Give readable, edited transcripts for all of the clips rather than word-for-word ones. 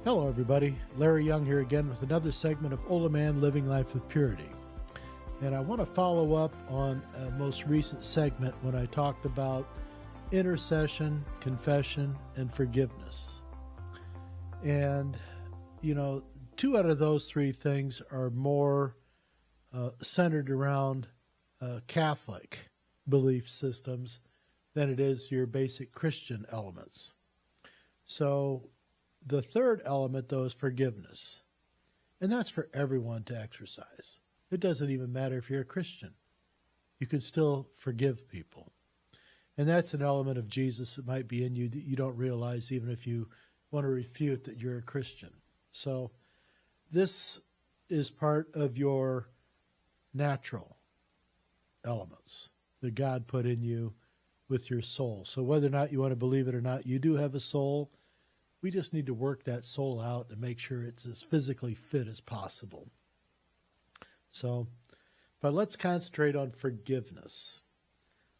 Hello, everybody. Larry Young here again with another segment of OLaMan, Living Life with Purity. And I want to follow up on a most recent segment when I talked about intercession, confession, and forgiveness. And, two out of those three things are more centered around Catholic belief systems than it is your basic Christian elements. So the third element, though, is forgiveness. And that's for everyone to exercise. It doesn't even matter if you're a Christian. You can still forgive people. And that's an element of Jesus that might be in you that you don't realize even if you want to refute that you're a Christian. So this is part of your natural elements that God put in you with your soul. So whether or not you want to believe it or not, you do have a soul. We just need to work that soul out and make sure it's as physically fit as possible. But let's concentrate on forgiveness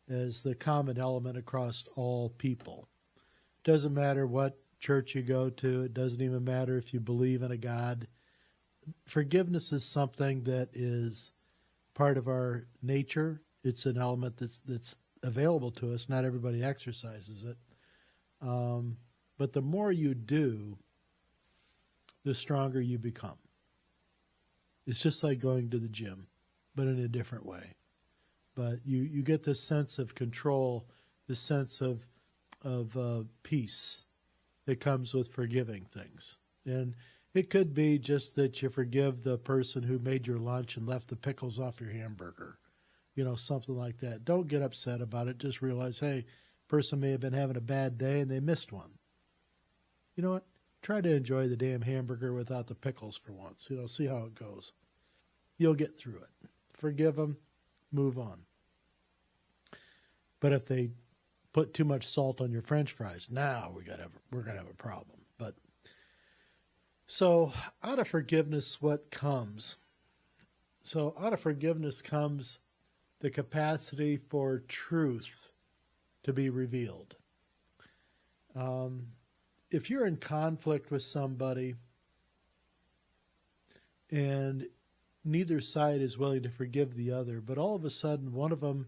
as the common element across all people. Doesn't matter what church you go to. It doesn't even matter if you believe in a God. Forgiveness is something that is part of our nature. It's an element that's available to us. Not everybody exercises it. But the more you do, the stronger you become. It's just like going to the gym, but in a different way. But you get this sense of control, this sense of peace that comes with forgiving things. And it could be just that you forgive the person who made your lunch and left the pickles off your hamburger, something like that. Don't get upset about it. Just realize, hey, person may have been having a bad day and they missed one. You know what? Try to enjoy the damn hamburger without the pickles for once. See how it goes. You'll get through it. Forgive them, move on. But if they put too much salt on your French fries, now we're gonna have a problem. But so out of forgiveness, what comes? So out of forgiveness comes the capacity for truth to be revealed. If you're in conflict with somebody and neither side is willing to forgive the other, but all of a sudden one of them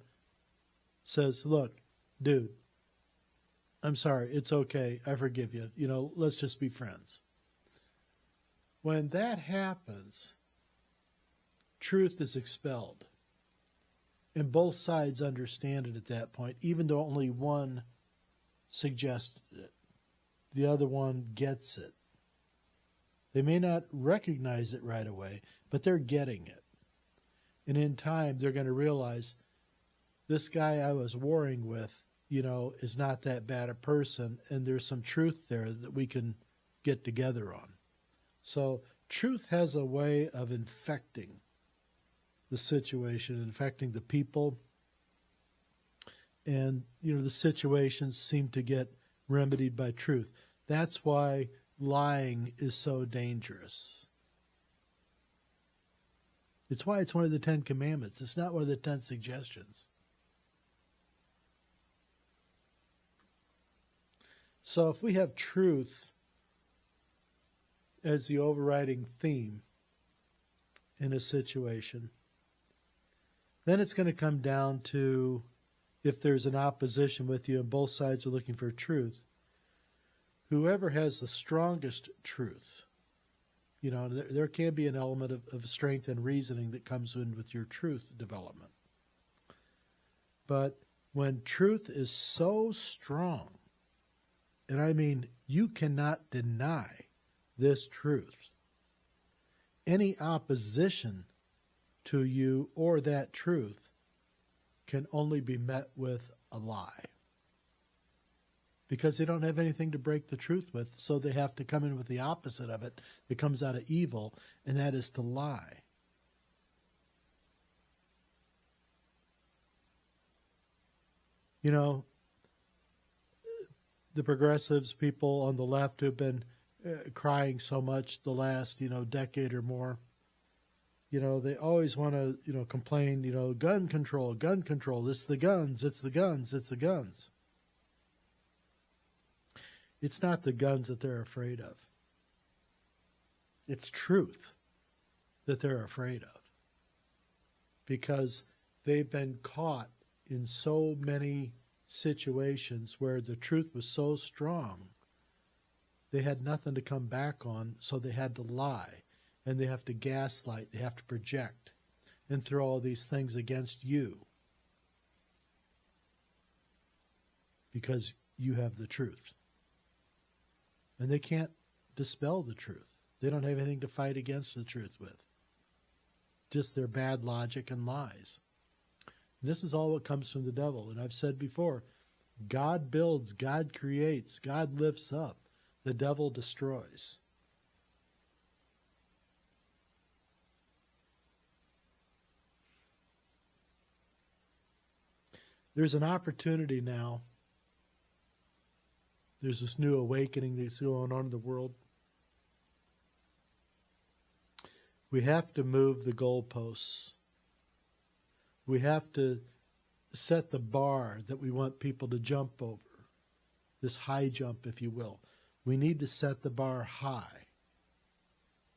says, look, dude, I'm sorry, it's okay, I forgive you, let's just be friends. When that happens, truth is expelled. And both sides understand it at that point, even though only one suggested it. The other one gets it. They may not recognize it right away, but they're getting it. And in time, they're going to realize this guy I was warring with, is not that bad a person, and there's some truth there that we can get together on. So truth has a way of infecting the situation, infecting the people, and, the situations seem to get remedied by truth. That's why lying is so dangerous. It's why it's one of the 10 Commandments. It's not one of the 10 suggestions. So if we have truth as the overriding theme in a situation, then it's going to come down to, if there's an opposition with you and both sides are looking for truth, whoever has the strongest truth, there can be an element of strength and reasoning that comes in with your truth development. But when truth is so strong, and I mean you cannot deny this truth, any opposition to you or that truth can only be met with a lie. Because they don't have anything to break the truth with, so they have to come in with the opposite of it that comes out of evil, and that is to lie. The progressives, people on the left who've been crying so much the last, decade or more, they always want to, complain, gun control, it's the guns, it's the guns, it's the guns. It's not the guns that they're afraid of. It's truth that they're afraid of, because they've been caught in so many situations where the truth was so strong, they had nothing to come back on, so they had to lie, and they have to gaslight, they have to project, and throw all these things against you because you have the truth. And they can't dispel the truth. They don't have anything to fight against the truth with. Just their bad logic and lies. And this is all what comes from the devil. And I've said before, God builds, God creates, God lifts up. The devil destroys. There's an opportunity now. There's this new awakening that's going on in the world. We have to move the goalposts. We have to set the bar that we want people to jump over. This high jump, if you will. We need to set the bar high.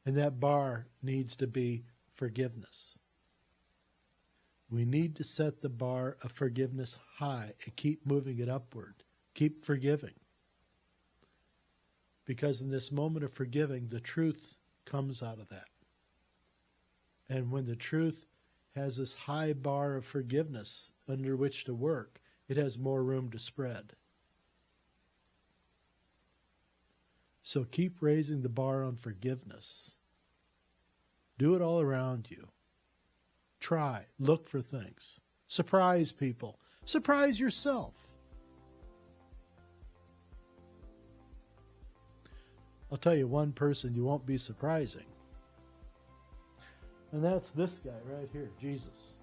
And that bar needs to be forgiveness. We need to set the bar of forgiveness high and keep moving it upward. Keep forgiving. Because in this moment of forgiving, the truth comes out of that. And when the truth has this high bar of forgiveness under which to work, it has more room to spread. So keep raising the bar on forgiveness. Do it all around you. Try, look for things. Surprise people. Surprise yourself. I'll tell you one person you won't be surprising. And that's this guy right here, Jesus.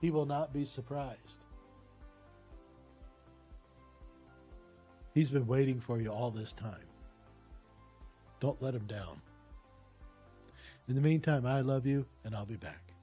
He will not be surprised. He's been waiting for you all this time. Don't let him down. In the meantime, I love you, and I'll be back.